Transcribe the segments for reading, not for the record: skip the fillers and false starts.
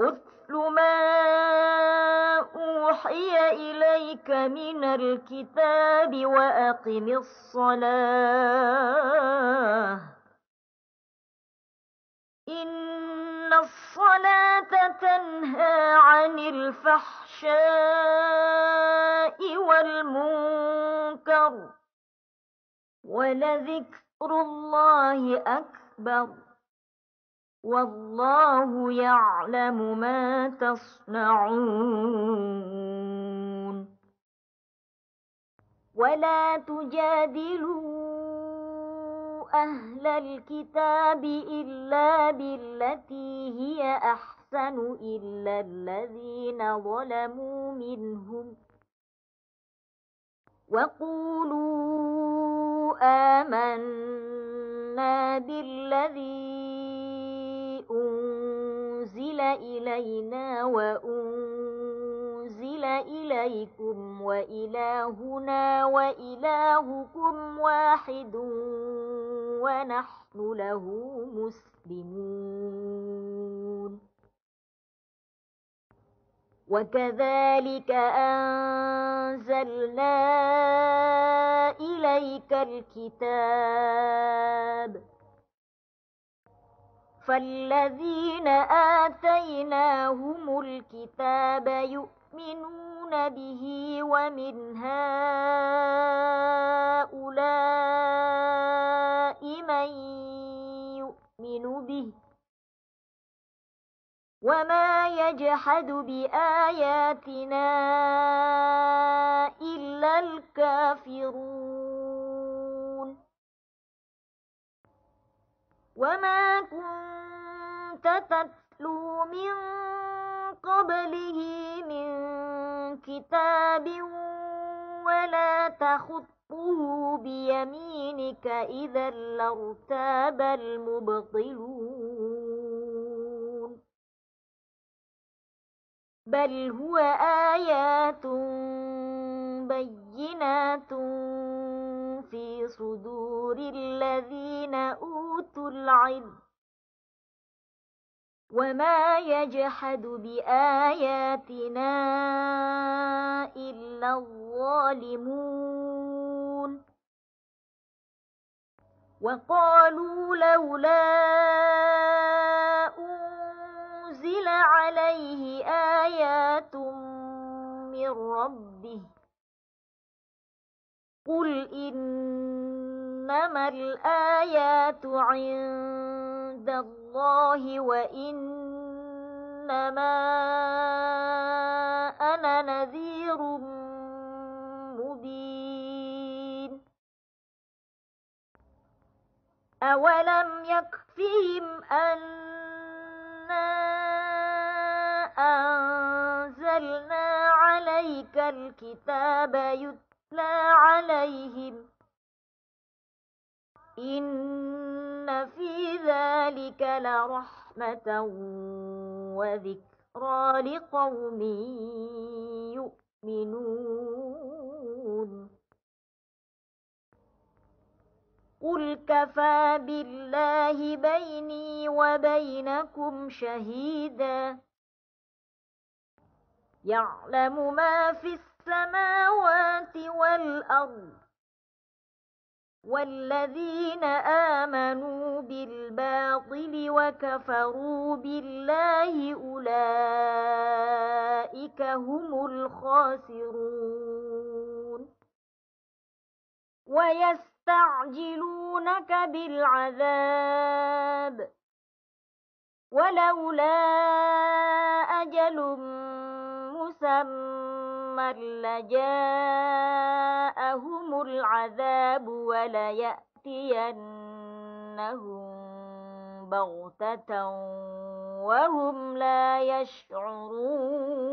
أتل ما أوحي إليك من الكتاب وأقم الصلاة إن الصلاة تنهى عن الفحشاء والمنكر ولذكر الله أكبر والله يعلم ما تصنعون ولا تجادلوا أهل الكتاب إلا بالتي هي أحسن إلا الذين ظلموا منهم وقولوا آمنا بالذي أنزل إلينا وأنزل إليكم وإلهنا وإلهكم واحد ونحن له مسلمون وكذلك أنزلنا إليك الكتاب فالذين آتيناهم الكتاب يؤمنون به ومن هؤلاء من يؤمن به وما يجحد بآياتنا إلا الكافرون وما كنت تتلو من قبله من كتاب ولا تخطه بيمينك إذا لارتاب المبطلون بل هو آيات بينات في صدور الذين أوتوا العلم وما يجحد بآياتنا إلا الظالمون وقالوا لولا أنزل عليه آيات من ربه قل إنما الآيات عند الله وإنما أنا نذير مبين أولم يكفهم أنا أنزلنا عليك الكتاب يتلى عليهم إن في ذلك لرحمة وذكرى لقوم يؤمنون قل كفى بالله بيني وبينكم شهيدا يعلم ما في السماوات والأرض والذين آمنوا بالباطل وكفروا بالله أولئك هم الخاسرون ويستعجلونك بالعذاب ولولا أجل مسمى لجاءهم العذاب وليأتينهم بغتة وهم لا يشعرون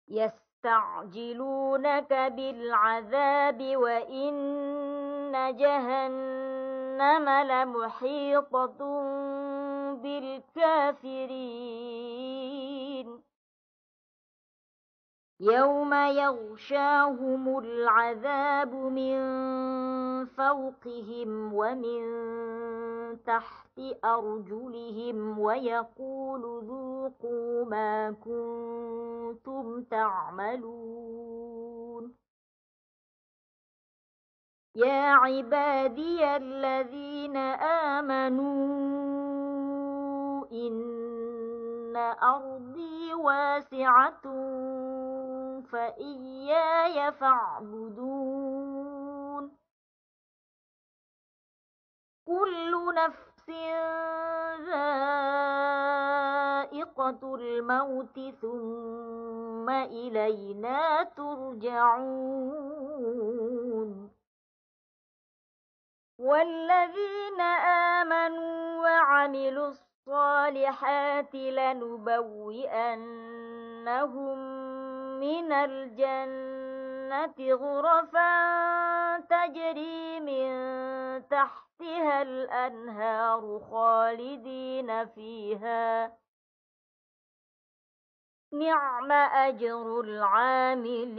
يستعجلونك بالعذاب وإن جهنم لمحيطة بالكافرين يوم يغشاهم العذاب من فوقهم ومن تحت أرجلهم ويقول ذوقوا ما كنتم تعملون يا عبادي الذين آمنوا إن أرضي واسعة فإياي فاعبدون كل نفس ذائقة الموت ثم إلينا ترجعون والذين آمنوا وعملوا الصالحات لنبوئنهم من الجنة غرفا تجري من تحتها الأنهار خالدين فيها نعم أجر العاملين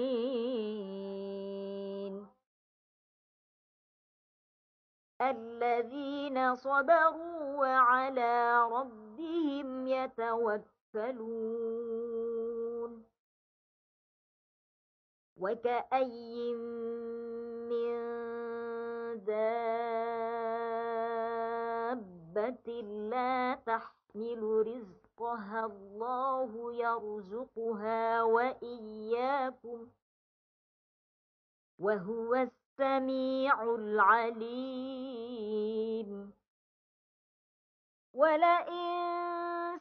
الذين صبروا وعلى ربهم يتوكلون وكأي من دابة لا تحمل رزقها الله يرزقها وإياكم وهو السميع العليم ولئن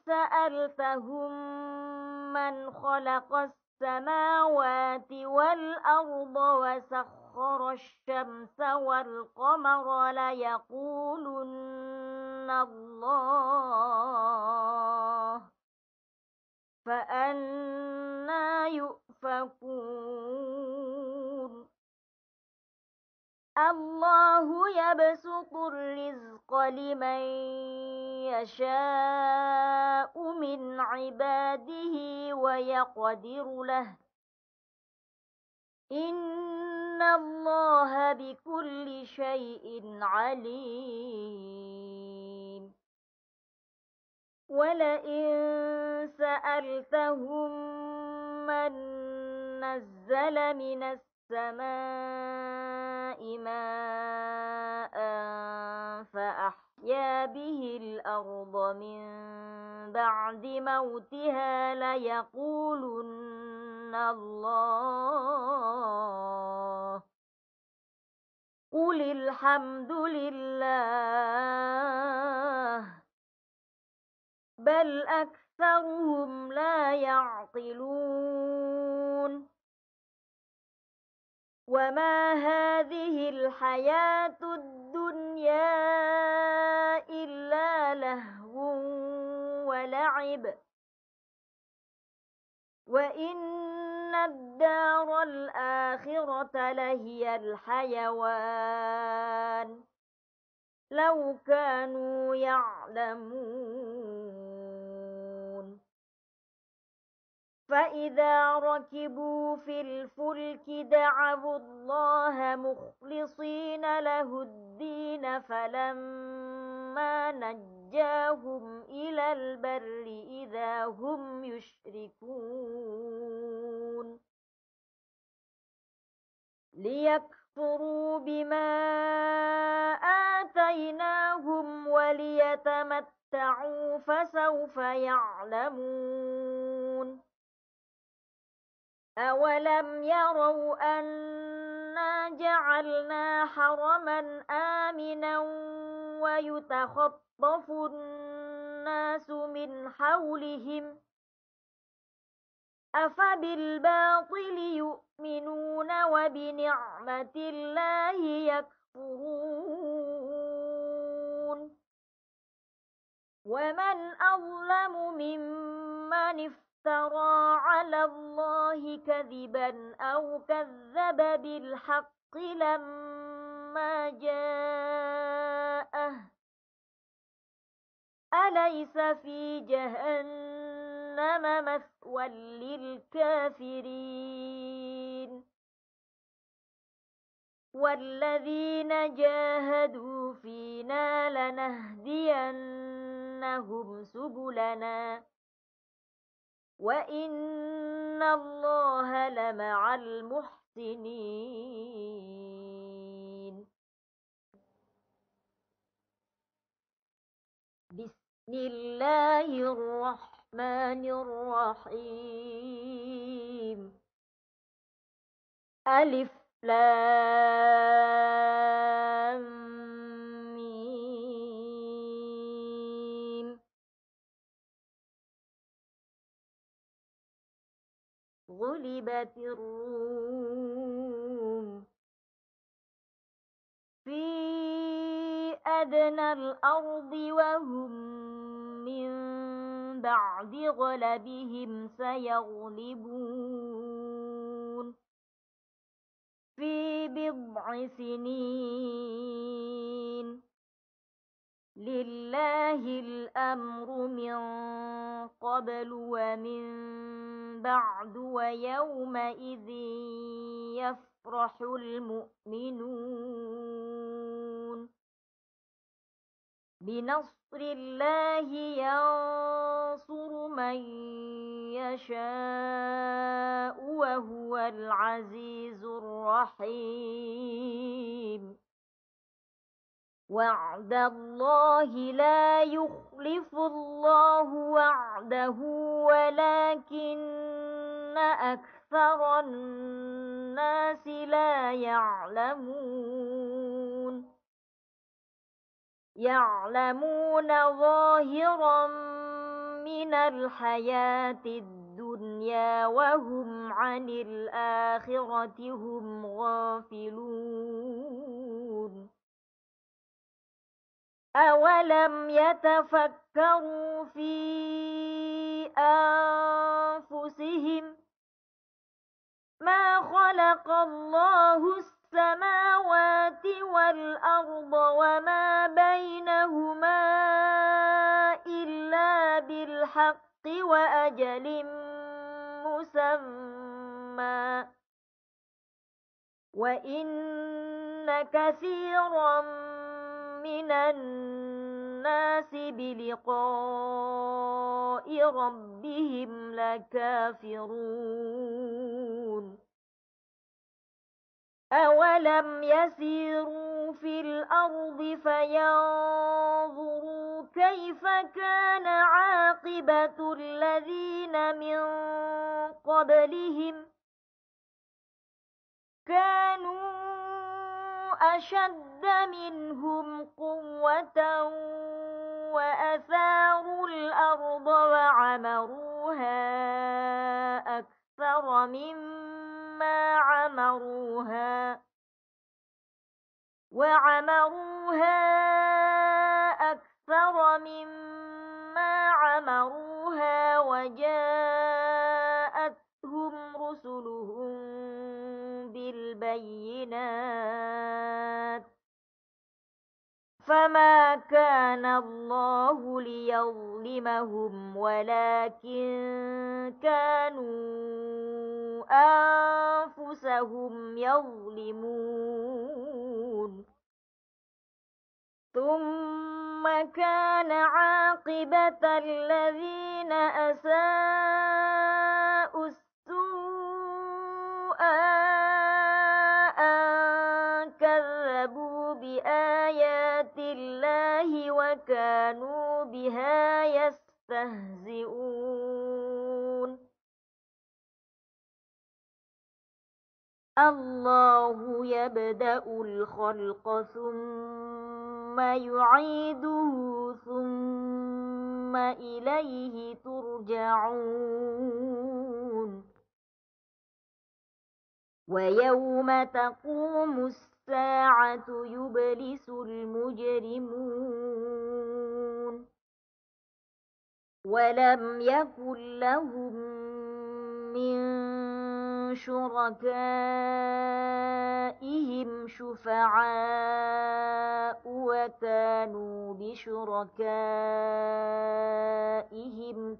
سألتهم من خلق السماوات والأرض وسخر الشمس والقمر ليقولن الله فأنى يؤفكون الله يبسط الرزق لمن يشاء من عباده ويقدر له إن الله بكل شيء عليم ولئن سألتهم من نزل من السماء ماء فأحيا به الأرض من بعد موتها ليقولن الله قل الحمد لله بل أكثرهم لا يعقلون وما هذه الحياة الدنيا إلا لهو ولعب وإن الدار الآخرة لهي الحيوان لو كانوا يعلمون فإذا ركبوا في الفلك دعوا الله مخلصين له الدين فلما نجاهم إلى البر إذا هم يشركون ليكفروا بما آتيناهم وليتمتعوا فسوف يعلمون أولم يروا أنا جعلنا حرما آمنا ويتخطف الناس من حولهم أفبالباطل يؤمنون وبنعمة الله يكفرون ومن أظلم ممن افترى على الله كذبا أو كذب بالحق لما جاءه أليس في جهنم جهنم مثوى للكافرين والذين جاهدوا فينا لنهدينهم سبلنا وإن الله لمع المحسنين. بسم الله الرحمن الرحيم. ألف لام ميم. غلبت الروم في أدنى الأرض وهم من بعد غلبهم سيغلبون في بضع سنين. لله الأمر من قبل ومن بعد ويومئذ يفرح المؤمنون. بنصر الله ينصر من يشاء وهو العزيز الرحيم. وعد الله لا يخلف الله وعده ولكن أكثر الناس لا يعلمون. يعلمون ظاهرا من الحياة الدنيا وهم عن الآخرة هم غافلون. أولم يتفكروا في أنفسهم ما خلق الله السماوات والأرض وما بينهما إلا بالحق وأجل مسمى وإن كثيرا من الناس بلقاء ربهم لكافرون. أولم يسيروا في الأرض فينظروا كيف كان عاقبة الذين من قبلهم كانوا أشد منهم قوة وأثاروا الأرض وعمروها أكثر مما عمروها وجاءتهم رسلهم بالبينات فما كان الله ليظلمهم ولكن كانوا أنفسهم يظلمون. ثم كان عاقبة الذين أساءوا السوء أن كذبوا بآيات الله وكانوا بها يستهزئون. الله يبدأ الخلق ثم يعيده ثم إليه ترجعون. ويوم تقوم الساعة يبلس المجرمون ولم يكن لهم من شركائهم شفعاء وكانوا بشركائهم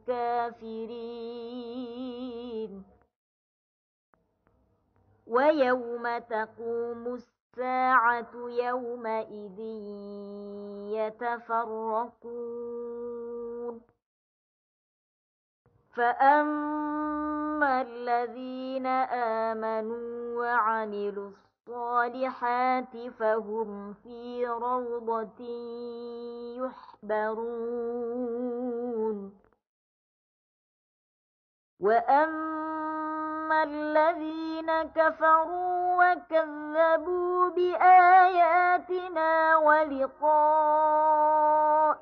كافرين. ويوم تقوم الساعة يومئذ يتفرقون فأما الذين آمنوا وعملوا الصالحات فهم في روضة يحبرون وأما الذين كفروا وكذبوا بآياتنا ولقاء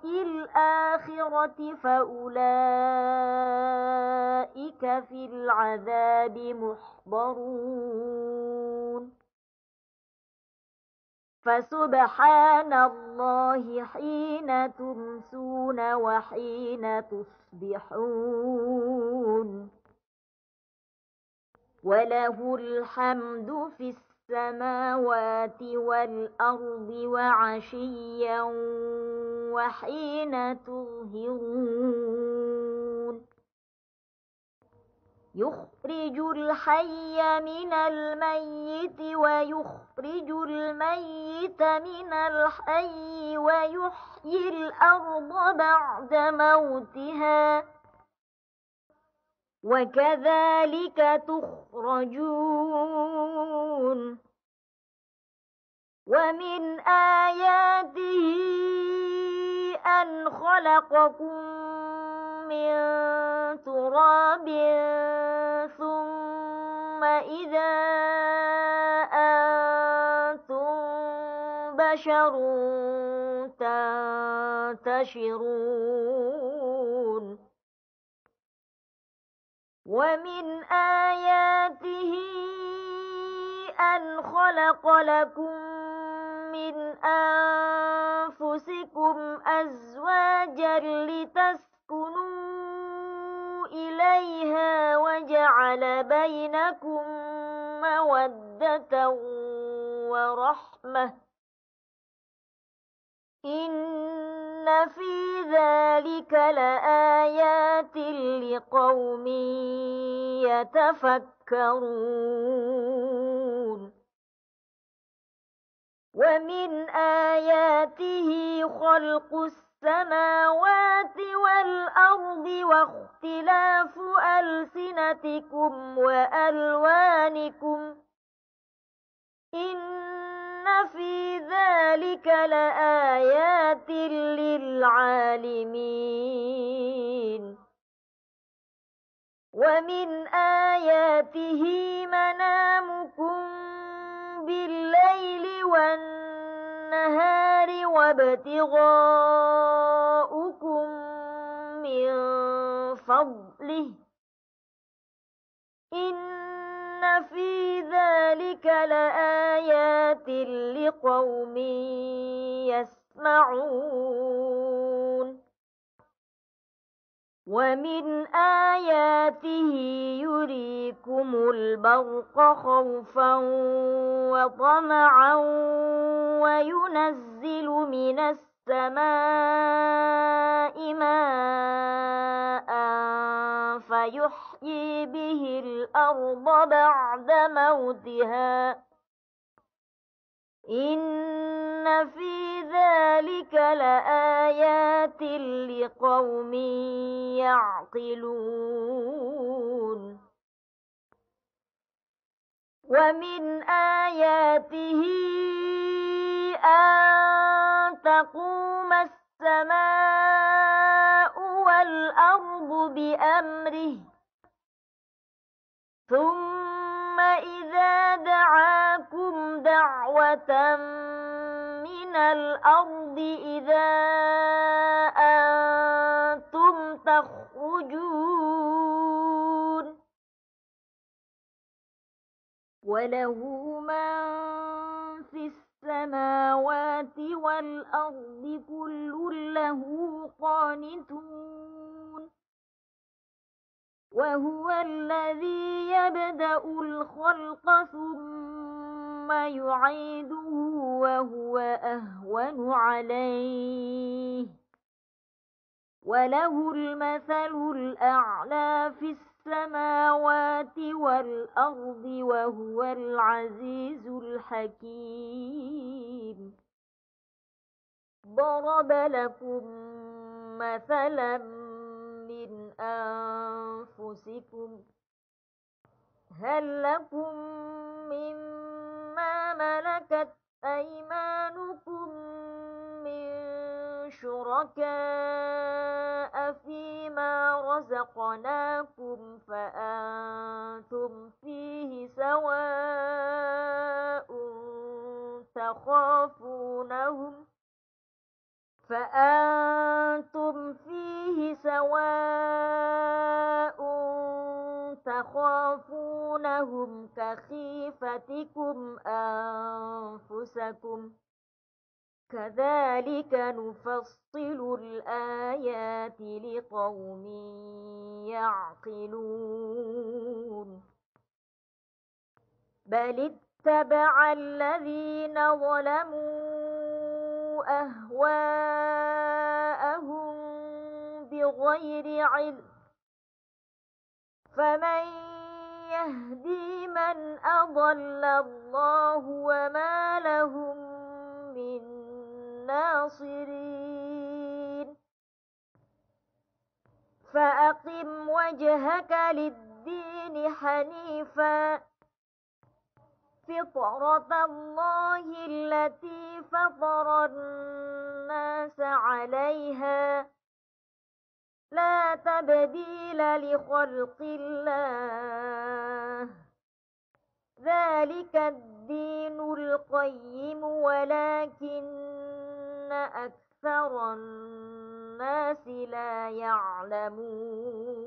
الآخرة فأولئك في العذاب محضرون فسبحان الله حين تمسون وحين تصبحون وله الحمد في السماوات والأرض وعشيا وحين تظهرون يخرج الحي من الميت ويخرج الميت من الحي ويحيي الأرض بعد موتها وكذلك تخرجون ومن آياته أن خلقكم من تراب ثم إذا أنتم بشر تنتشرون ومن آياته أن خلق لكم من أنفسكم أزواجا لتسكنوا إليها وجعل بينكم مودة ورحمة إن في ذلك لآيات لقوم يتفكرون ومن آياته خلق السماوات والأرض واختلاف ألسنتكم وألوانكم إن في ذلك لآيات للعالمين ومن آياته منامكم بالليل والنهار وابتغاؤكم من فضله إن في ذلك لآيات لقوم يسمعون ومن آياته يريكم البرق خوفا وطمعا وينزل من السماء ماء فيحيي به الأرض بعد موتها إن في ذلك لآيات لقوم يعقلون ومن آياته أن تقوم السماء والأرض بأمره ثم إذا دعاكم دعوة من الأرض إذا أنتم تخرجون وله من في السماوات والأرض كل له قانتون وهو الذي يبدأ الخلق ثم يعيده وهو أهون عليه وله المثل الأعلى في السماوات والأرض وهو العزيز الحكيم. ضرب لكم مثلا من أنفسكم، هل لكم مما ملكت أيمانكم من شركاء فيما رزقناكم فأنتم فيه سواء تخافونهم كخيفتكم أنفسكم كذلك نفصل الآيات لقوم يعقلون. بل اتبع الذين ظلموا أهواءهم بغير علم، فمن يهدي من أضل الله وما لهم من ناصرين. فأقم وجهك للدين حنيفا فطرة الله التي فطر الناس عليها لا تبديل لخلق الله، ذلك الدين القيم ولكن أكثر الناس لا يعلمون.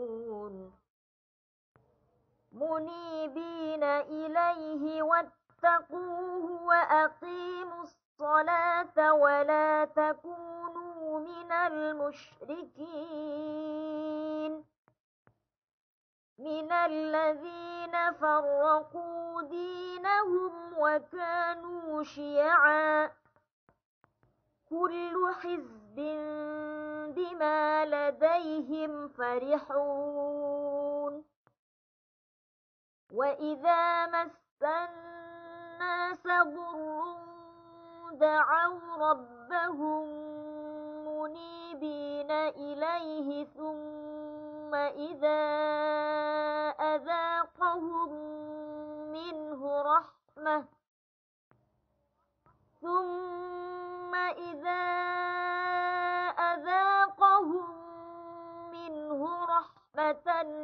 منيبين إليه واتقوه وأقيموا الصلاة ولا تكونوا من المشركين من الذين فرقوا دينهم وكانوا شيعا كل حزب بما لديهم فرحون. وإذا مس الناس ضر دعوا ربهم منيبين إليه ثم إذا أذاقهم منه رحمة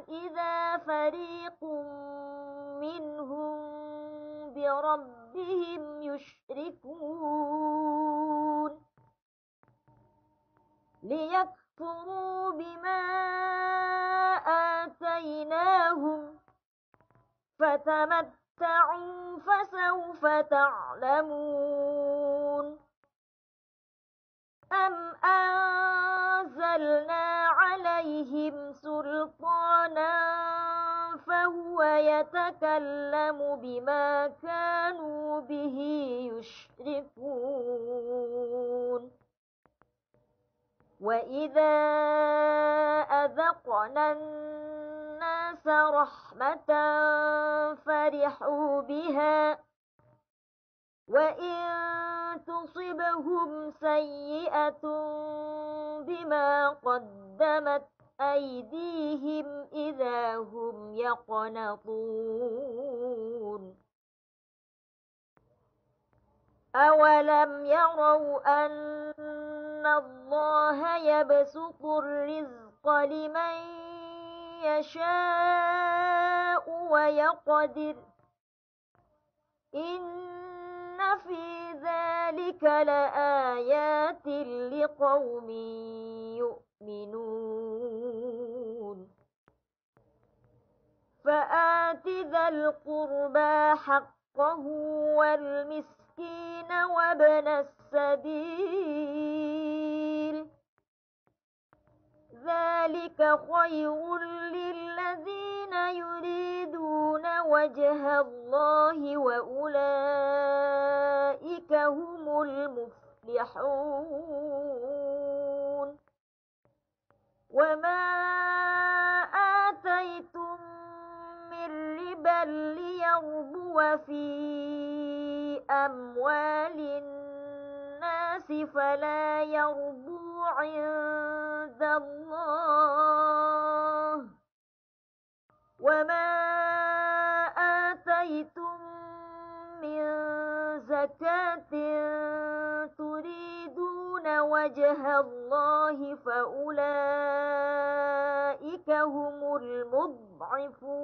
إذا فريق منهم بربهم يشركون ليكفروا بما آتيناهم فتمتعوا فسوف تعلمون. أم أنزلنا عليهم سلطانا فهو يتكلم بما كانوا به يشركون. وإذا أذقنا الناس رحمة فرحوا بها وإن تصبهم سيئة بما قدمت أيديهم إذا هم يقنطون. أولم يروا أن الله يبسط الرزق لمن يشاء ويقدر إن في ذلك لآيات لقوم يؤمنون. فآت ذا القربى حقه والمسكين وابن السبيل ذلك خير للذين يريدون وجه الله وأولئك هم المفلحون. وما آتيتم من ربا ليربو في أموال الناس فلا يربو عند الله، وما آتيتم من زكاة تريدون وجه الله فأولئك هم المضعفون.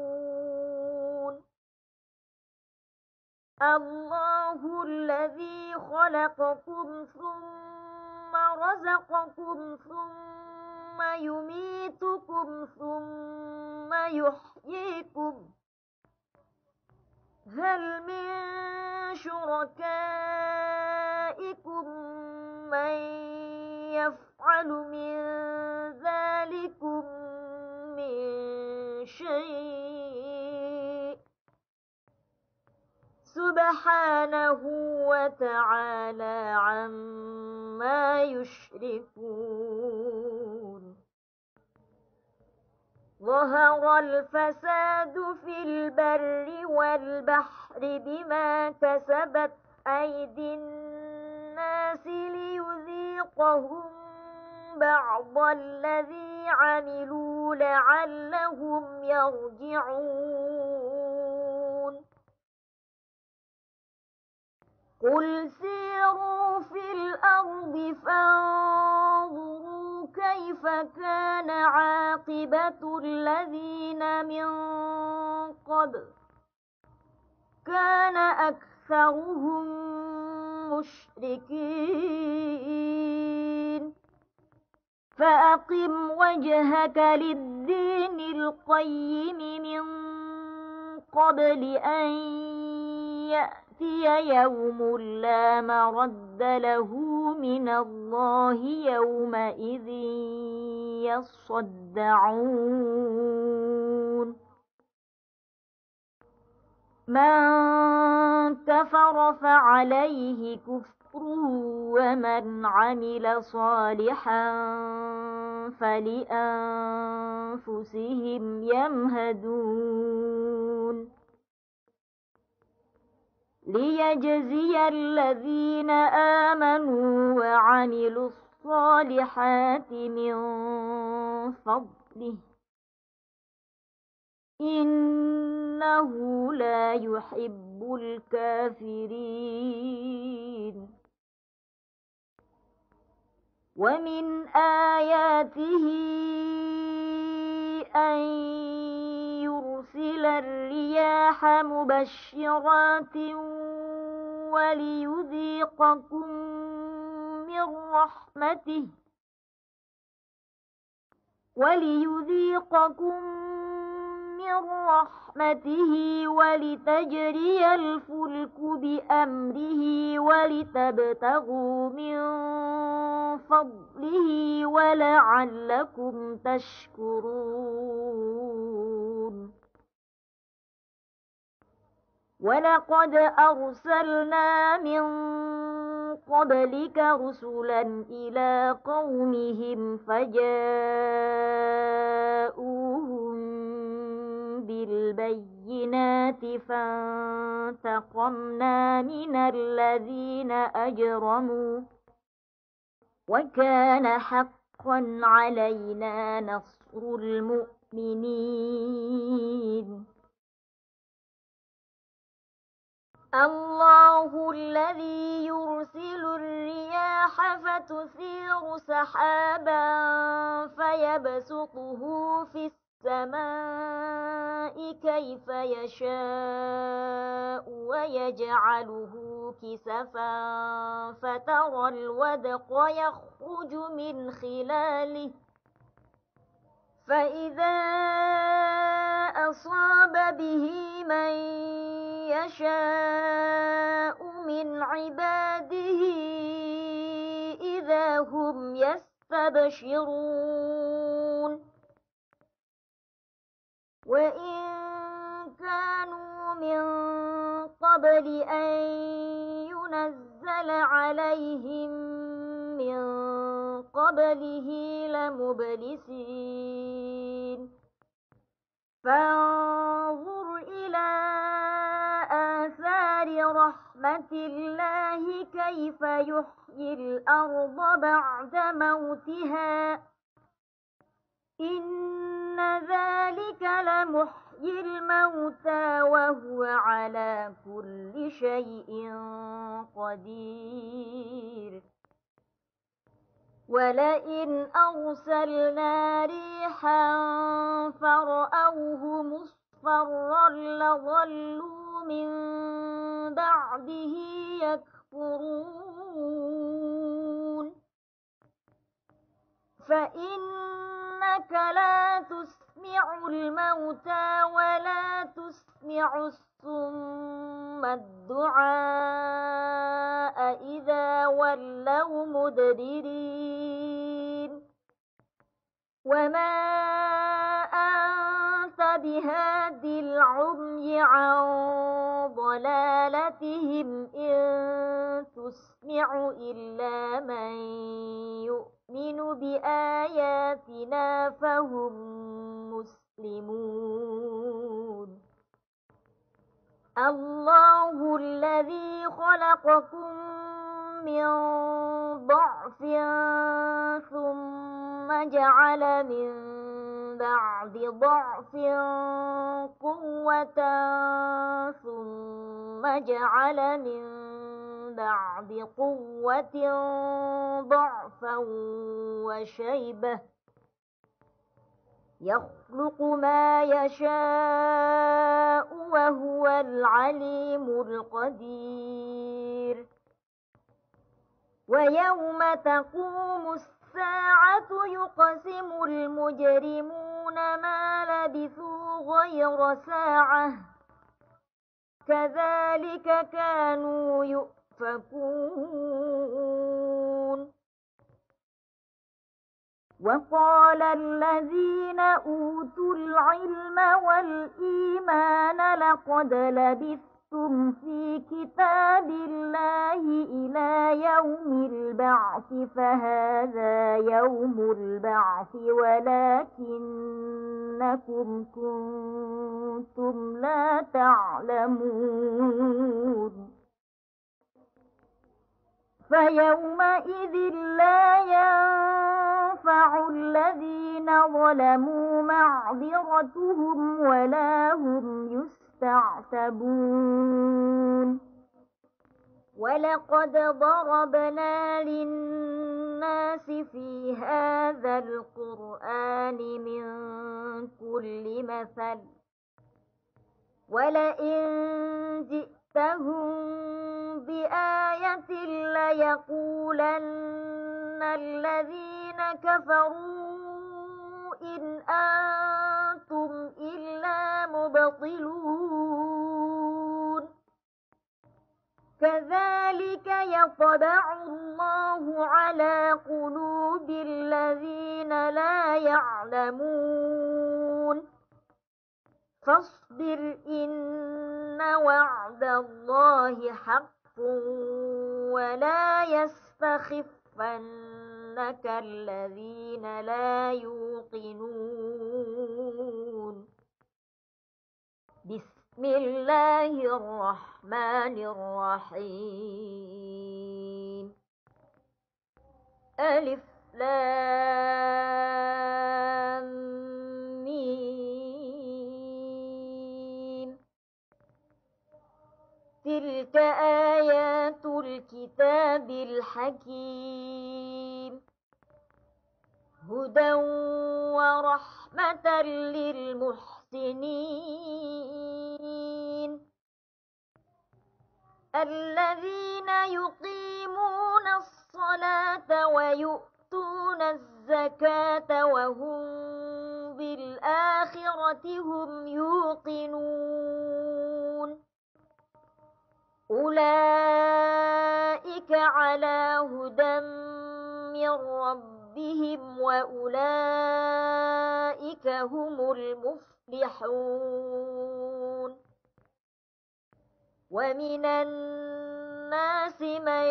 الله الذي خلقكم ثم رزقكم ثم يميتكم ثم يحييكم، هل من شركائكم من يفعل من ذلكم من شيء، سبحانه وتعالى عما يشركون. ظهر الفساد في البر والبحر بما كسبت أيدي الناس ليذيقهم بعض الذي عملوا لعلهم يرجعون. قل سيروا في الأرض فانظروا كيف كان عاقبة الذين من قبل، كان أكثرهم مشركين. فأقم وجهك للدين القيم من قبل أن يأتي يوم لا مرد له من الله يومئذ يصدعون. من كفر فعليه كفره ومن عمل صالحا فلأنفسهم يمهدون. ليجزي الذين آمنوا وعملوا الصالحات من فضله، إنه لا يحب الكافرين. ومن آياته أن يرسل الرياح مبشرات وليذيقكم من رحمته ولتجري الفلك بأمره ولتبتغوا من فضله ولعلكم تشكرون. ولقد أرسلنا من قبلك رسلا إلى قومهم فجاءوهم بالبينات فانتقمنا من الذين أجرموا وكان حقا علينا نصر المؤمنين. الله الذي يرسل الرياح فتثير سحابا فيبسطه في السماء كيف يشاء ويجعله كسفا فترى الودق يخرج من خلاله فإذا أصاب به من يشاء من عباده إذا هم يستبشرون. وإن كانوا من قبل أن ينزل عليهم من قبله لمبلسين فانظر إلى آثار رحمة الله كيف يحيي الأرض بعد موتها إن ذلك لمحيي الموتى وهو على كل شيء قدير ولئن أرسلنا ريحا فرأوه مصفرا لظلوا من بعده يكفرون فإنك لا تسمع الموتى ولا تسمع الصم الدعاء إذا ولوا مدبرين وما أنت بهاد العمي عن ضلالتهم إن تسمع إلا من يؤمن بآياتنا فهم مسلمون الله الذي خلقكم من ضعف ثم جعل من بعد ضعف قوة ثم جعل من بعد قوة ضعفا وشيبة يخلق ما يشاء وهو العليم القدير ويوم تقوم الساعة يقسم المجرمون ما لبثوا غير ساعة كذلك كانوا يؤفكون وقال الذين أوتوا العلم والإيمان لقد لبثتم في كتاب الله إلى يوم البعث فهذا يوم البعث ولكنكم كنتم لا تعلمون فيومئذ لا ينفع الذين ظلموا معذرتهم ولا هم يستعتبون ولقد ضربنا للناس في هذا القرآن من كل مثل ولئن جئتهم بآية ليقولن الذين كفروا إن أنتم إلا مبطلون كذلك يطبع الله على قلوب الذين لا يعلمون فاصبر إن وعد الله حق ولا يستخفنك الذين لا يوقنون بسم الله الرحمن الرحيم ألف لام ميم تلك آيات الكتاب الحكيم هدى ورحمة للمحسنين الذين يقيمون الصلاة ويؤتون الزكاة وهم بالآخرة هم يوقنون أولئك على هدى من ربهم وأولئك هم المفلحون ومن الناس من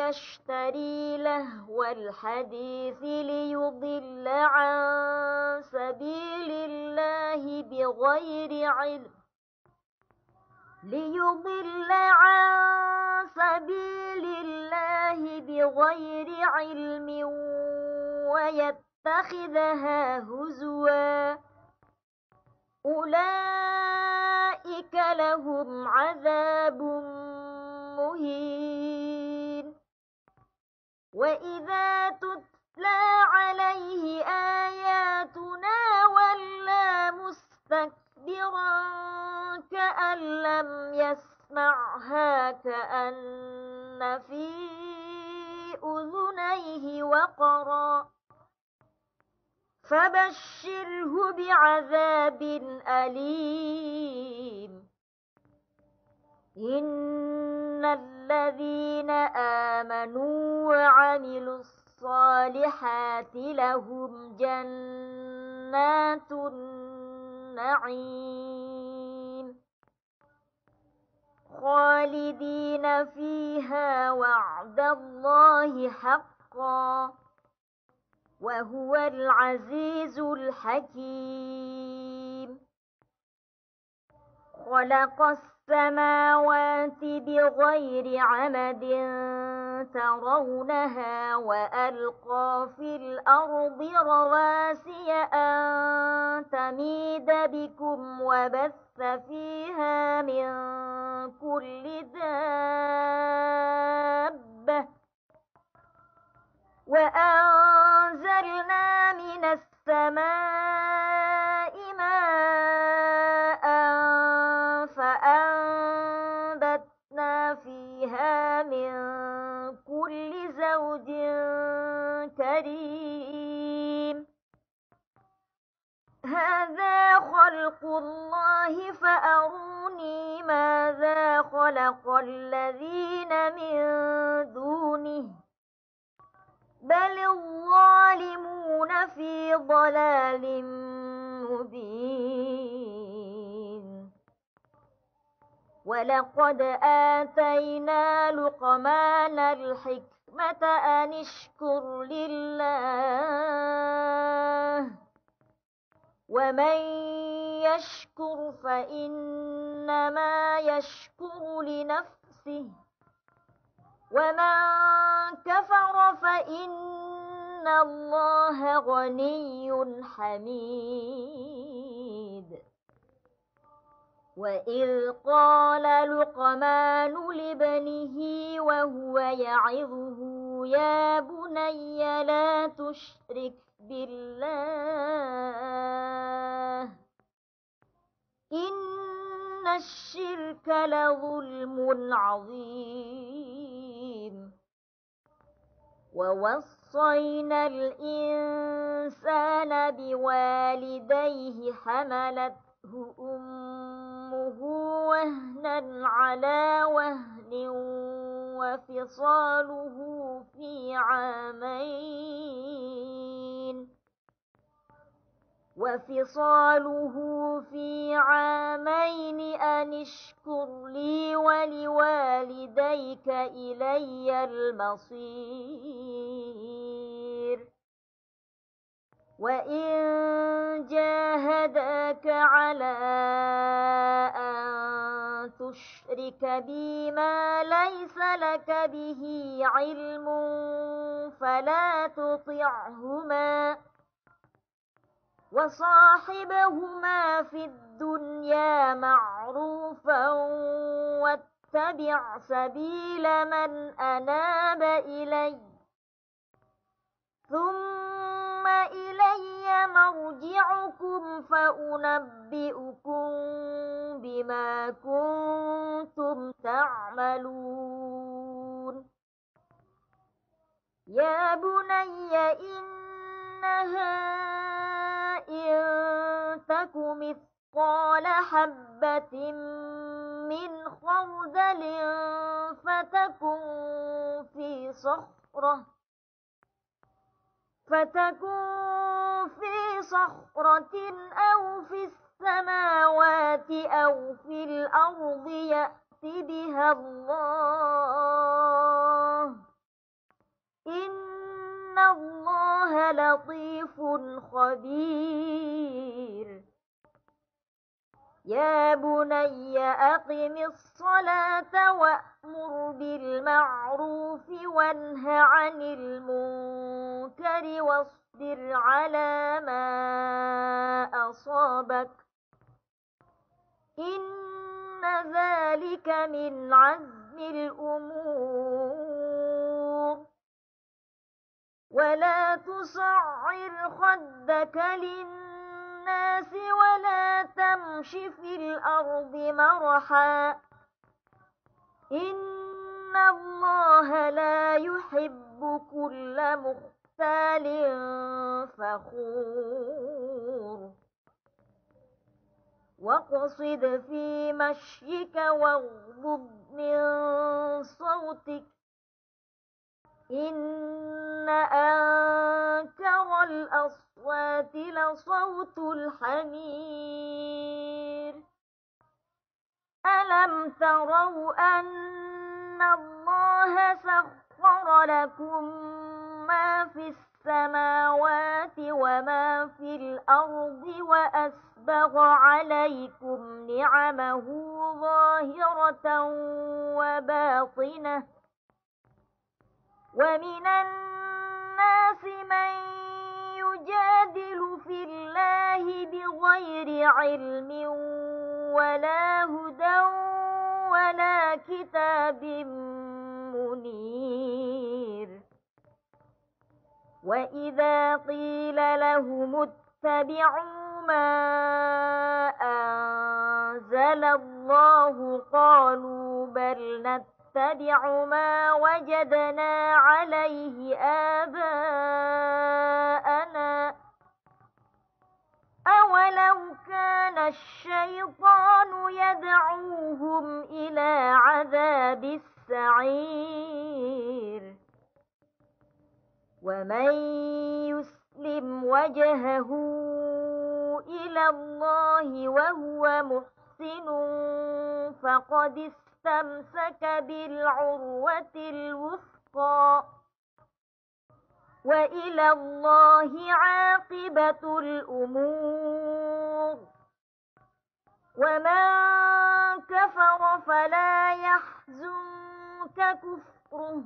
يشتري لهو الحديث ليضل عن سبيل الله بغير علم ويتخذها هزوا أولئك لهم عذاب مهين وإذا تتلى عليه آياتنا ولى مستكبرا كأن لم يسمعها كأن في أذنيه وقرا فبشره بعذاب أليم إن الذين آمنوا وعملوا الصالحات لهم جنات النعيم خالدين فيها وعد الله حقا وهو العزيز الحكيم خلق السماوات بغير عمد ترونها وألقى في الأرض رواسي أن تميد بكم وبث فيها من كل دابة وأنزلنا من السماء ماء فأنبتنا فيها من كل زوج كريم هذا خلق الله فأروني ماذا خلق الذين من دونه بل الظالمون في ضلال مبين ولقد آتينا لقمان الحكمة أن اشكر لله ومن يشكر فإنما يشكر لنفسه ومن كفر فإن الله غني حميد وإذ قال لقمان لابنه وهو يعظه يا بني لا تشرك بالله إن الشرك لظلم عظيم ووصينا الإنسان بوالديه حملته أمه وهنا على وهن وفصاله في عامين أن اشكر لي ولوالديك إلي المصير وإن جاهداك على أن تشرك بي ما ليس لك به علم فلا تطعهما وصاحبهما في الدنيا معروفا واتبع سبيل من أناب إلي ثم إلي مرجعكم فأنبئكم بما كنتم تعملون يا بني إنها إن تك مثقال حبة من خردل فتكن في صخرة أو في السماوات أو في الأرض يأت بها الله إن الله لطيف خبير يا بني أقم الصلاة وأمر بالمعروف وانه عن المنكر واصبر على ما أصابك إن ذلك من عزم الأمور ولا تصعر خدك للناس ولا تمش في الأرض مرحا إن الله لا يحب كل مختال فخور واقصد في مشيك واغضض من صوتك إن أنكر الأصوات لصوت الحمير ألم تروا أن الله سخر لكم ما في السماوات وما في الأرض وأسبغ عليكم نعمه ظاهرة وباطنة ومن الناس من يجادل في الله بغير علم ولا هدى ولا كتاب منير وإذا قيل لهم اتبعوا ما أنزل الله قالوا بل نتبع ما وجدنا عليه آباءنا أولو كان الشيطان يدعوهم إلى عذاب السعير ومن يسلم وجهه إلى الله وهو محسن فقد استمسك بالعروة الوثقى وإلى الله عاقبة الأمور ومن كفر فلا يحزنك كفره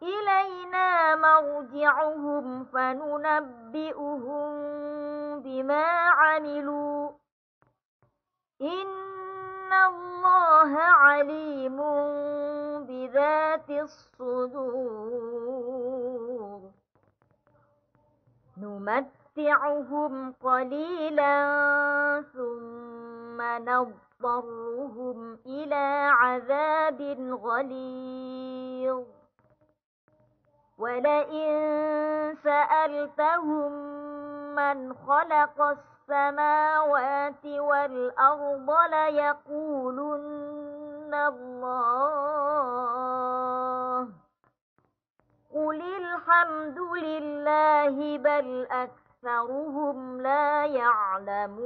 إلينا مرجعهم فننبئهم بما عملوا إن الله عليم بذات الصدور نمتعهم قليلا ثم نضطرهم إلى عذاب غليظ ولئن سألتهم من خلق السماوات والأرض ليقولن الله قل الحمد لله بل أكثرهم لا يعلمون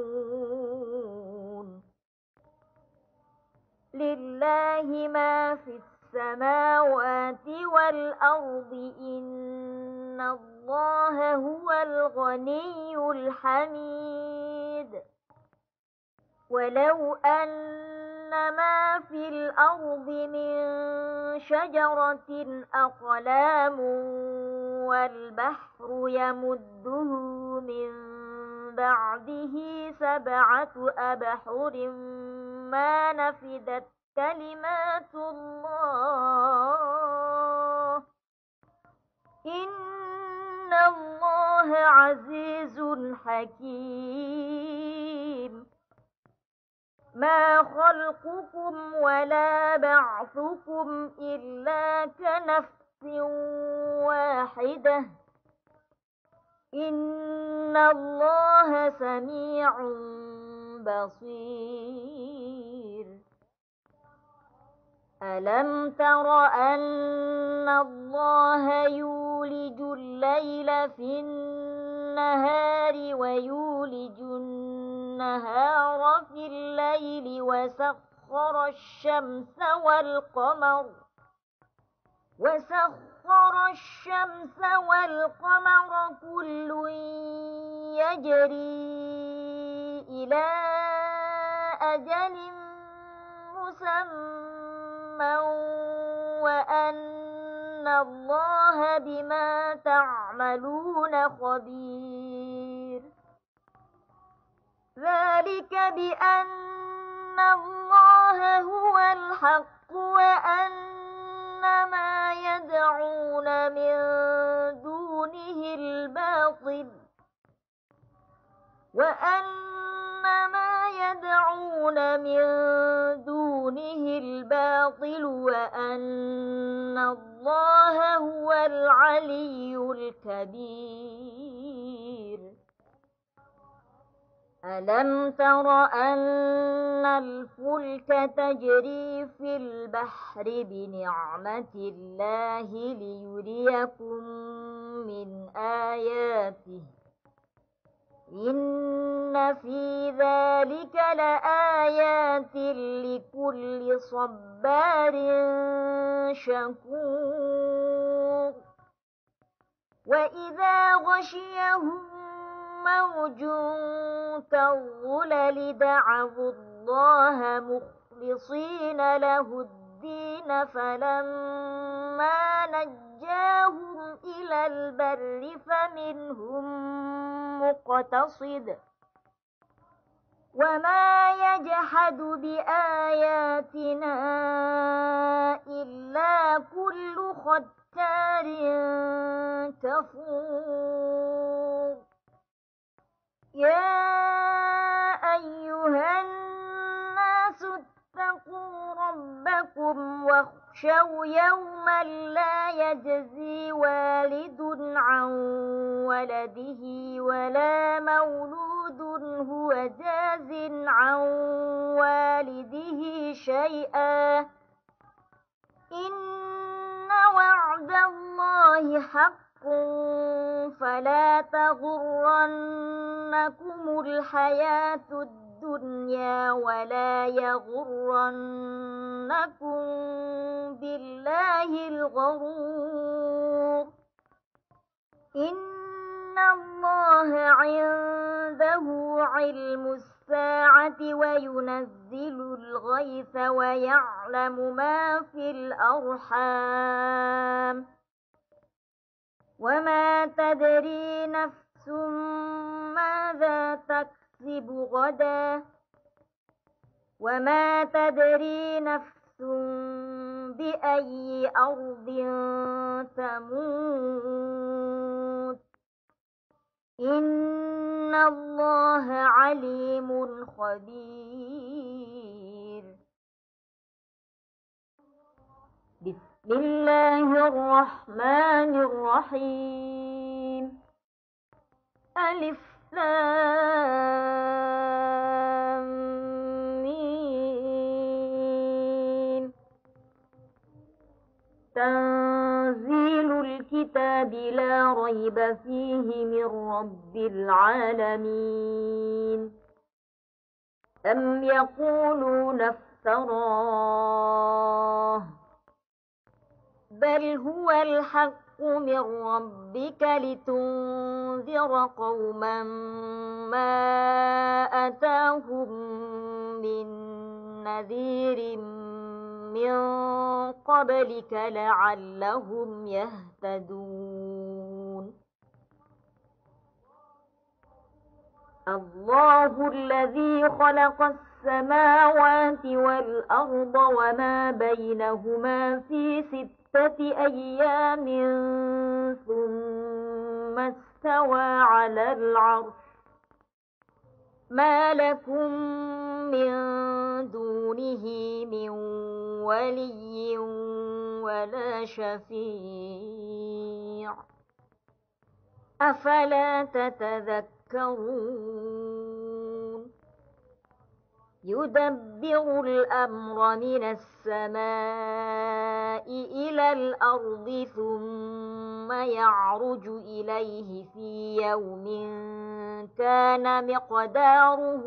لله ما في السماوات والأرض إن الله هو الغني الحميد ولو أن ما في الأرض من شجرة أقلام والبحر يمده من بعده 7 أبحر ما نفدت كلمات الله إن الله عزيز حكيم ما خلقكم ولا بعثكم إلا كنفس واحدة إن الله سميع بصير ألم تر أن الله يولج الليل في النهار ويولج النهار في الليل وسخر وسخر الشمس والقمر كل يجري إلى أجل مسمى وأن الله بما تعملون خبير ذلك بأن الله هو الحق وأن ما يدعون من دونه الباطل وأن الله هو العلي الكبير ألم تر أن الفلك تجري في البحر بنعمة الله ليريكم من آياته إن في ذلك لآيات لكل صبار شكور وإذا غشيهم موج كالظلل دعوا الله مخلصين له الدين فلما نجاهم إلى البر فمنهم مقتصد وما يجحد بآياتنا إلا كل ختار كفور يا أيها الناس اتقوا ربكم واخشوا يوما لا يجزي والد عن ولده ولا مولود هو جاز عن والده شيئا إن وعد الله حق فلا تغرنكم الحياة الدنيا ولا يغرنكم بالله الغرور إن الله عنده علم الساعة وينزل الغيث ويعلم ما في الأرحام وما تدري نفس ماذا تكسب غدا وما تدري نفس بأي أرض تموت إن الله عليم خبير بسم الله الرحمن الرحيم ألف لام ميم تنزيل الكتاب لا ريب فيه من رب العالمين أم يقولون افتراه بل هو الحق من ربك لتنذر قوما ما أتاهم من نذير من قبلك لعلهم يهتدون الله الذي خلق السماوات والأرض وما بينهما في 6 أيام ثم استوى على العرش ما لكم من دونه من ولي ولا شفيع أفلا تتذكرون يدبر الأمر من السماء إلى الأرض ثم يعرج إليه في يوم كان مقداره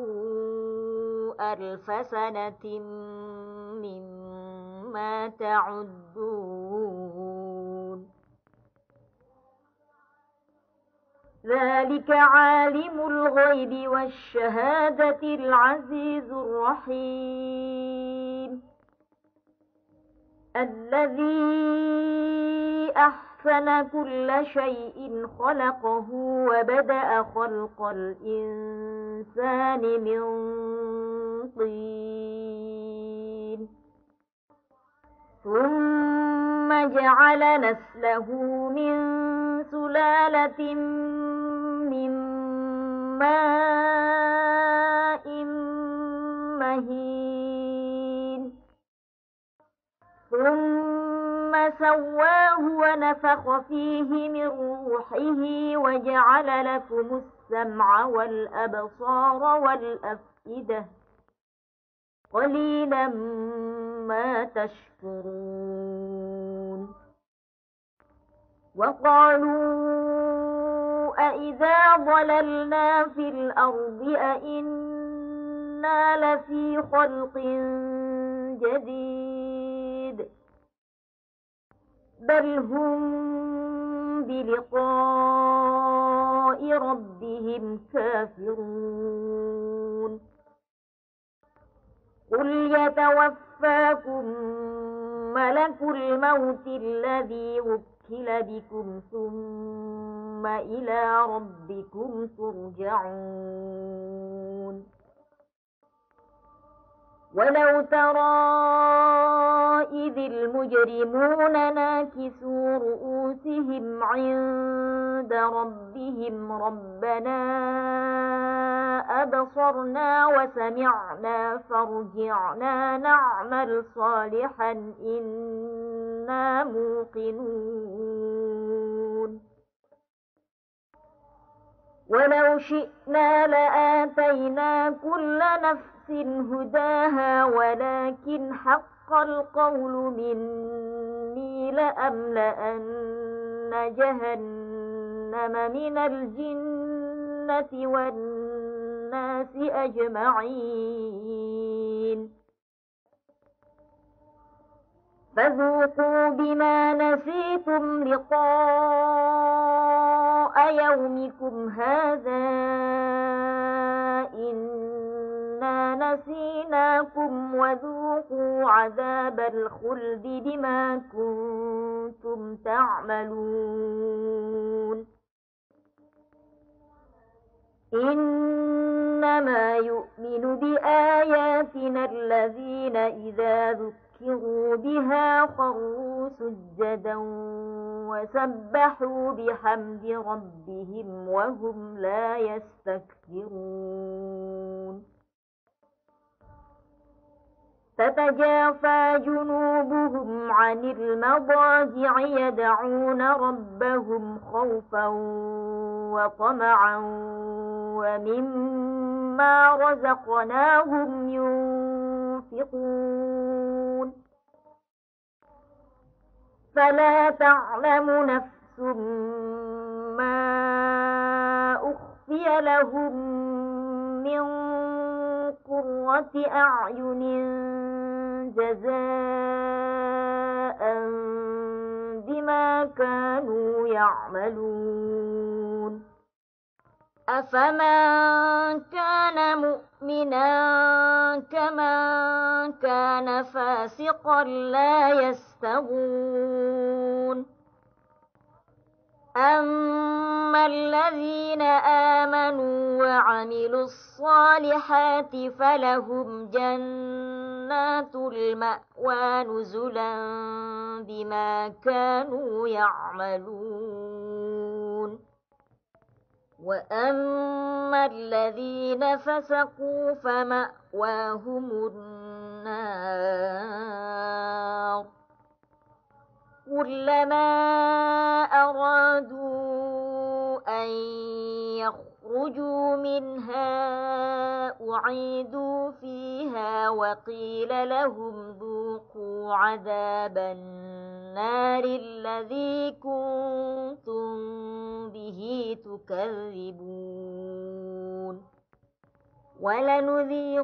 1000 سنة مما تعدون ذلك عالم الغيب والشهادة العزيز الرحيم الذي أحسن كل شيء خلقه وبدأ خلق الإنسان من طين ثم جعل نسله من سلالة من ماء مهين ثم سواه ونفخ فيه من روحه وجعل لكم السمع والأبصار والأفئدة قليلا ما تشكرون وقالوا أإذا ضللنا في الأرض أإنا لفي خلق جديد بل هم بلقاء ربهم كافرون قل يتوفاكم ملك الموت الذي وكل بكم ثم إلى ربكم ترجعون ولو ترى إذ المجرمون ناكسوا رؤوسهم عند ربهم ربنا أبصرنا وسمعنا فارجعنا نعمل صالحا إنا موقنون ولو شئنا لآتينا كل نفس هداها ولكن حق القول مني لأملأن جهنم من الجنة والناس أجمعين فذوقوا بما نسيتم لقاء يومكم هذا إنا نسيناكم وذوقوا عذاب الخلد بما كنتم تعملون إنما يؤمن بآياتنا الذين إذا ذكروا بها خروا سجدا وسبحوا بحمد ربهم وهم لا يستكبرون تتجافى جنوبهم عن المضاجع يدعون ربهم خوفا وطمعا ومما رزقناهم ينفقون فلا تعلم نفس ما أخفي لهم من قرة أعين جزاء بما كانوا يعملون أفمن كان مؤمنا كمن كان فاسقا لا يستوون أما الذين آمنوا وعملوا الصالحات فلهم جنات المأوى نزلا بما كانوا يعملون وأما الذين فسقوا فمأواهم النار كلما أرادوا أن يخرجوا منها أعيدوا فيها وقيل لهم ذوقوا عذاب النار الذي كنتم به تكذبون ولنذيقنهم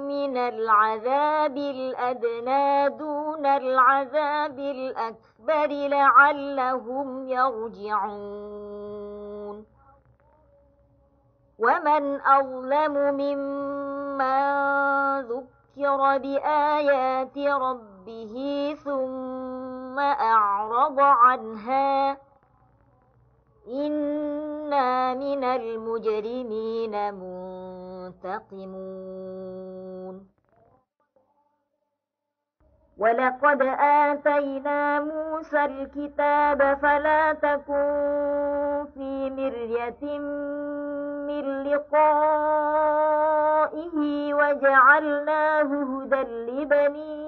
من العذاب الأدنى دون دون العذاب الأكبر لعلهم يرجعون ومن أظلم ممن ذكر بآيات ربه ثم أعرض عنها إنا من المجرمين منتقمون ولقد آتينا موسى الكتاب فلا تكن في مرية من لقائه وجعلناه هدى لبني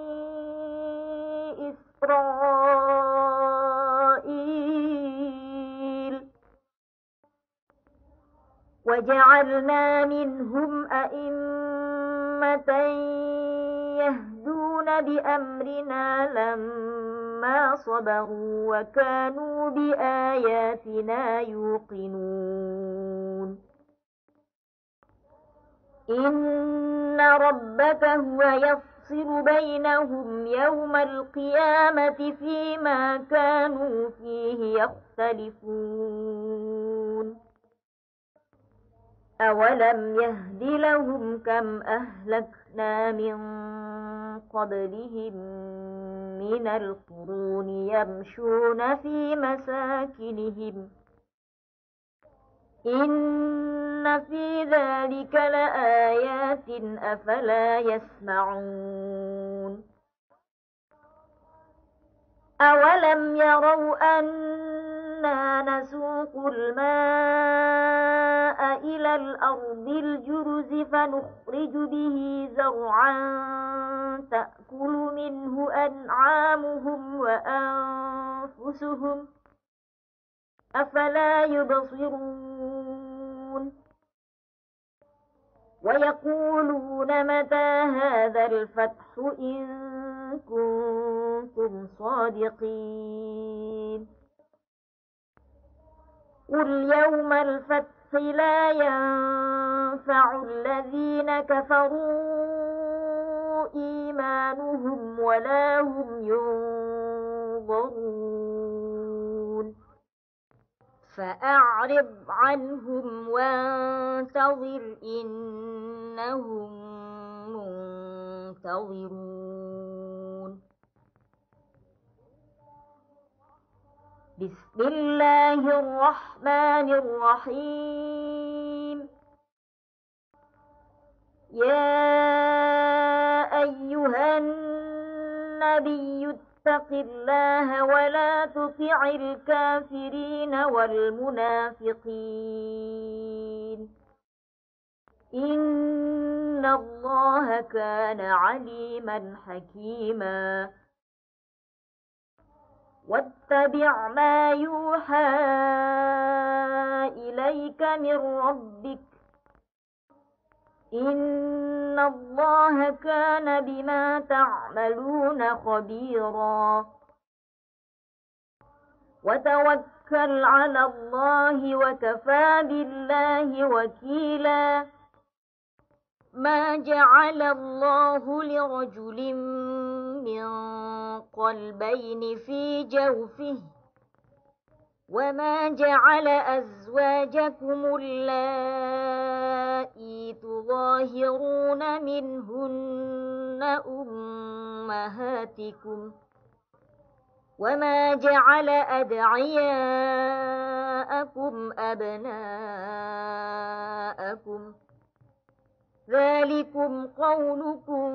إسرائيل وجعلنا منهم أئمة يهدون بأمرنا لما صبروا وكانوا بآياتنا يوقنون إن ربك هو يفصل بينهم يوم القيامة فيما كانوا فيه يختلفون أولم يهد لهم كم أهلكنا من قبلهم من القرون يمشون في مساكنهم إن في ذلك لآيات أفلا يسمعون أولم يروا أنا نسوق الماء إلى الأرض الجرز فنخرج به زرعا تأكل منه أنعامهم وأنفسهم أفلا يبصرون ويقولون متى هذا الفتح إن كنتم صادقين قل يوم الفتح لا ينفع الذين كفروا إيمانهم ولا هم ينظرون فأعرض عنهم وانتظر إنهم منتظرون بسم الله الرحمن الرحيم يا أيها النبي اتق الله ولا تطع الكافرين والمنافقين إن الله كان عليما حكيما واتبع ما يوحى إليك من ربك إن الله كان بما تعملون خبيرا وتوكل على الله وكفى بالله وكيلا ما جعل الله لرجل من قلبين في جوفه وما جعل أزواجكم اللائي تظاهرون منهن أمهاتكم وما جعل أدعياءكم أبناءكم ذلكم قولكم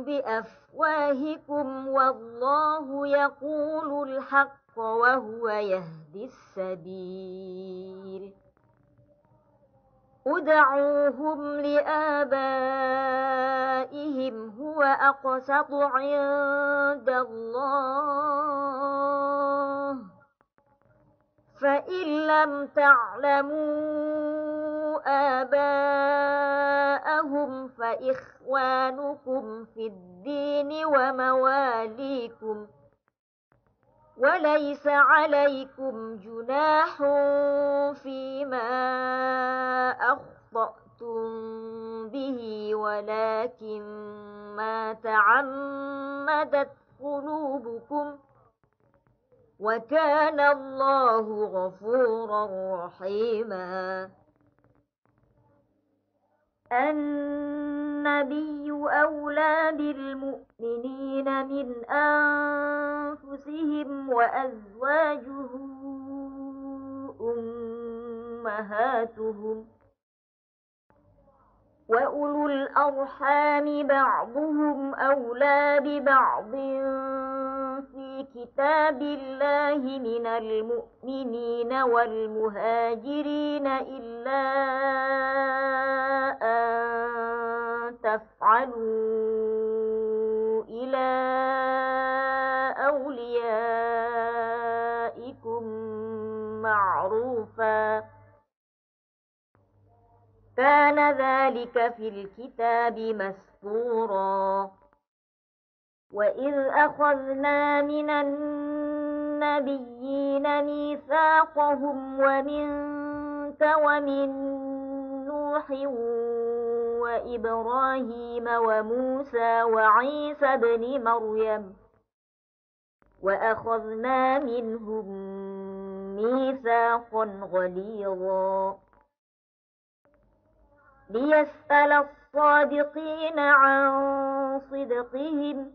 بأفواهكم والله يقول الحق وهو يهدي السبيل ادعوهم لآبائهم هو أقسط عند الله فإن لم تعلموا آباءهم فإخوانكم في الدين ومواليكم وليس عليكم جناح فيما أخطأتم به ولكن ما تعمدت قلوبكم وكان الله غفورا رحيما. النبي أولى بالمؤمنين من أنفسهم وأزواجه أمهاتهم وأولو الأرحام بعضهم أولى ببعض في كتاب الله من المؤمنين والمهاجرين إلا أن تفعلوا إلى أوليائكم معروفا كان ذلك في الكتاب مسطورا. وإذ أخذنا من النبيين ميثاقهم ومنك ومن نوح وإبراهيم وموسى وعيسى بن مريم وأخذنا منهم ميثاقا غليظا ليسأل الصادقين عن صدقهم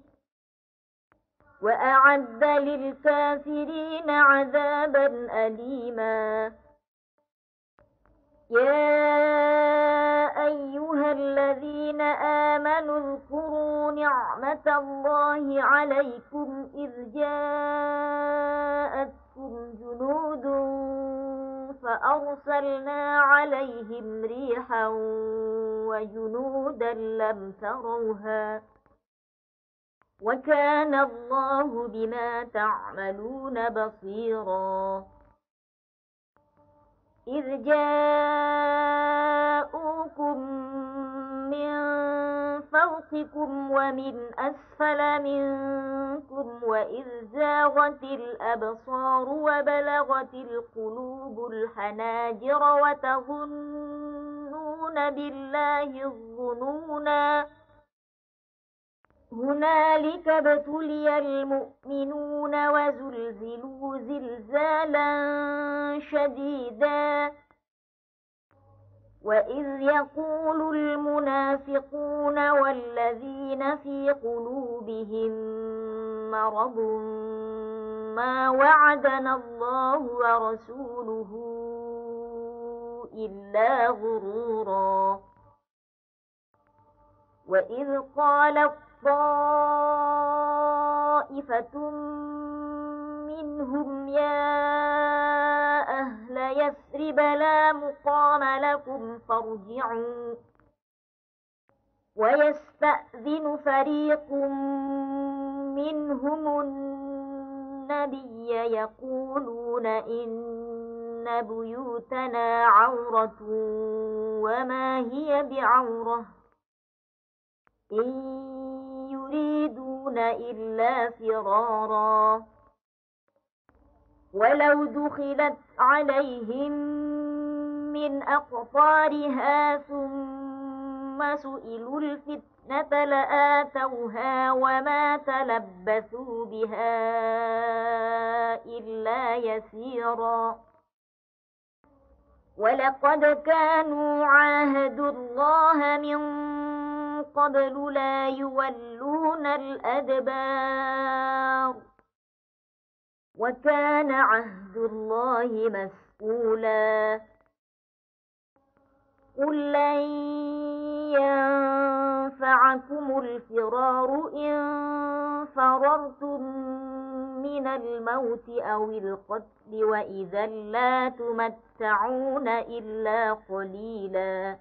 وأعد للكافرين عذابا أليما. يا أيها الذين آمنوا اذكروا نعمة الله عليكم إذ جاءتكم جنود فأرسلنا عليهم ريحا وجنودا لم تروها وكان الله بما تعملون بصيرا. إذ جاءوكم من فوقكم ومن أسفل منكم وإذ زاغت الأبصار وبلغت القلوب الحناجر وتظنون بالله الظنونا هنالك ابتلي المؤمنون وزلزلوا زلزالا شديدا. وإذ يقول المنافقون والذين في قلوبهم مرض ما وعدنا الله ورسوله إلا غرورا. وإذ قالت طائفة منهم يا أهل يثرب لا مقام لكم فارجعوا ويستأذن فريق منهم النبي يقولون إن بيوتنا عورة وما هي بعورة إن يريدون إلا فرارا ولو دخلت عليهم من أقطارها ثم سئلوا الفتنة لآتوها وما تلبثوا بها إلا يسيرا. ولقد كانوا عاهدوا الله من قبل لا يولون الأدبار وكان عهد الله مسؤولا. قل لن ينفعكم الفرار إن فررتم من الموت أو القتل وإذا لا تمتعون إلا قليلا.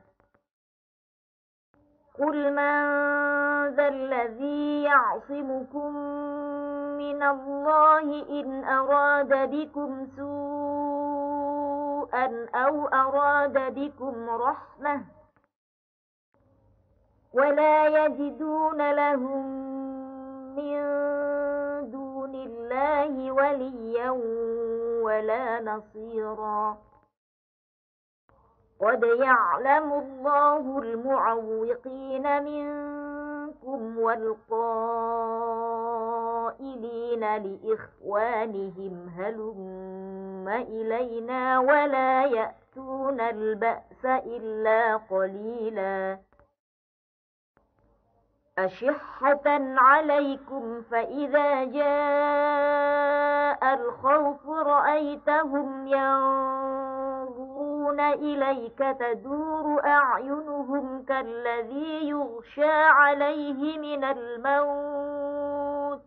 قل من ذا الذي يعصمكم من الله إن أراد بكم سوءا أو أراد بكم رحمة ولا يجدون لهم من دون الله وليا ولا نصيرا. قد يعلم الله المعوقين منكم عليكم والقائلين لإخوانهم هلم إلينا ولا يأتون البأس إلا قليلا أشحة عليكم فإذا جاء الخوف رأيتهم ينظرون إليك تدور أعينهم كالذي يغشى عليه من الموت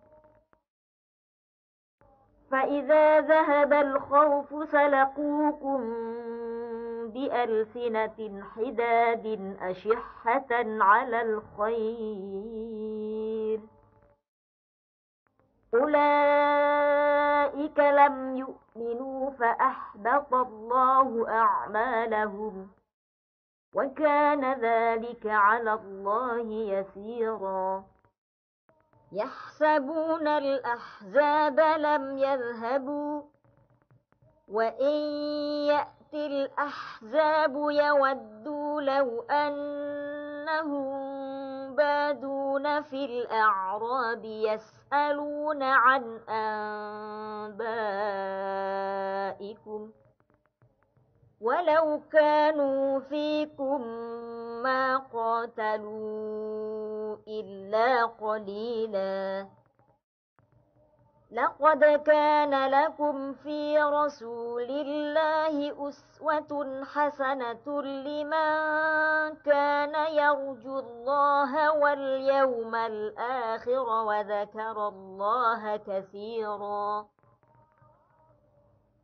فإذا ذهب الخوف سلقوكم بألسنة حداد أشحة على الخير أولئك لم يؤمنوا فأحبط الله أعمالهم وكان ذلك على الله يسيرا يحسبون الأحزاب لم يذهبوا وإن يأتي الأحزاب يودوا لو أنهم بادون في الأعراب يسألون عن أنبائكم ولو كانوا فيكم ما قاتلوا إلا قليلا لقد كان لكم في رسول الله أسوة حسنة لمن كان يرجو الله واليوم الآخر وذكر الله كثيرا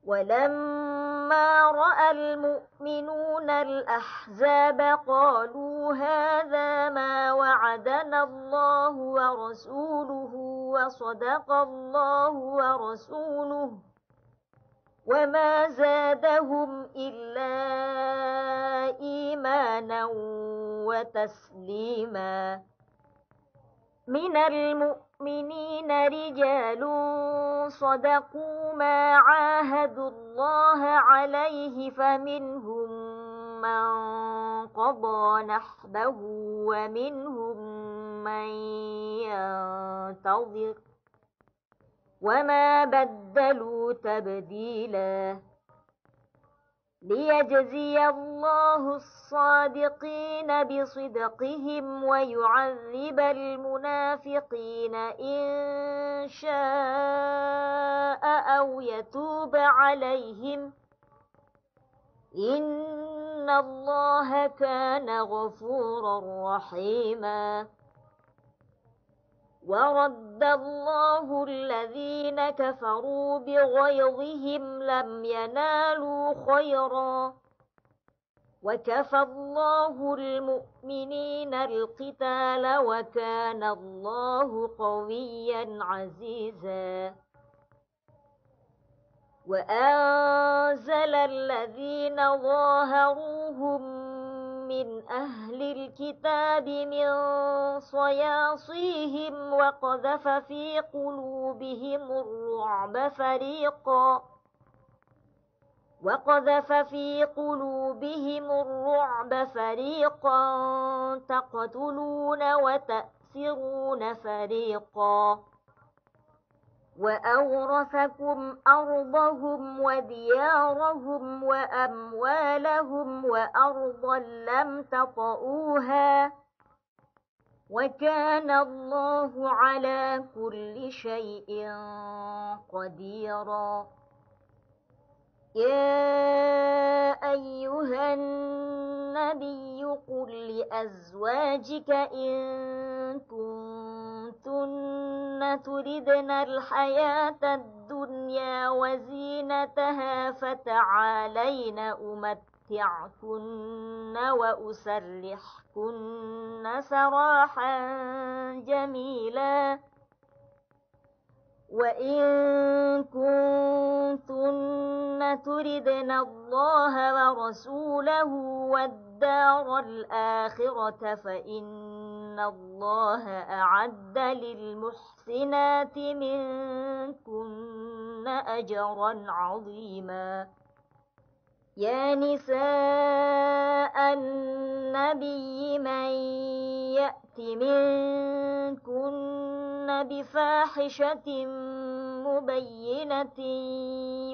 ولما رأى المؤمنون الأحزاب قالوا هذا ما وعدنا الله ورسوله وصدق الله ورسوله وما زادهم إلا إيمانا وتسليما من المؤمنين رجال صدقوا ما عاهدوا الله عليه فمنهم من قضى نحبه ومنهم من ينتظر وما بدلوا تبديلا ليجزي الله الصادقين بصدقهم ويعذب المنافقين إن شاء أو يتوب عليهم إن الله كان غفورا رحيما ورد الله الذين كفروا بغيظهم لم ينالوا خيرا وكفى الله المؤمنين القتال وكان الله قويا عزيزا وأنزل الذين ظاهروهم من أهل الكتاب من صياصيهم وقذف في قلوبهم الرعب فريقا تقتلون وتأسرون فريقا وأورثكم أرضهم وديارهم وأموالهم وأرضا لم تطئوها وكان الله على كل شيء قديرا يا أيها النبي قل لأزواجك إن كنتن تردن الحياة الدنيا وزينتها فتعالين أمتعكن وأسرحكن سراحا جميلا وإن كنتن تردن الله ورسوله والدار الآخرة فإن الله أعد للمحسنات منكن أجرا عظيما يا نساء النبي من يأت منكن بفاحشة مبينة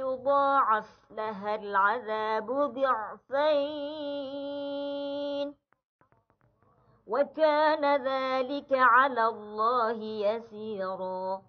يضاعف لها العذاب ضعفين وكان ذلك على الله يسيرا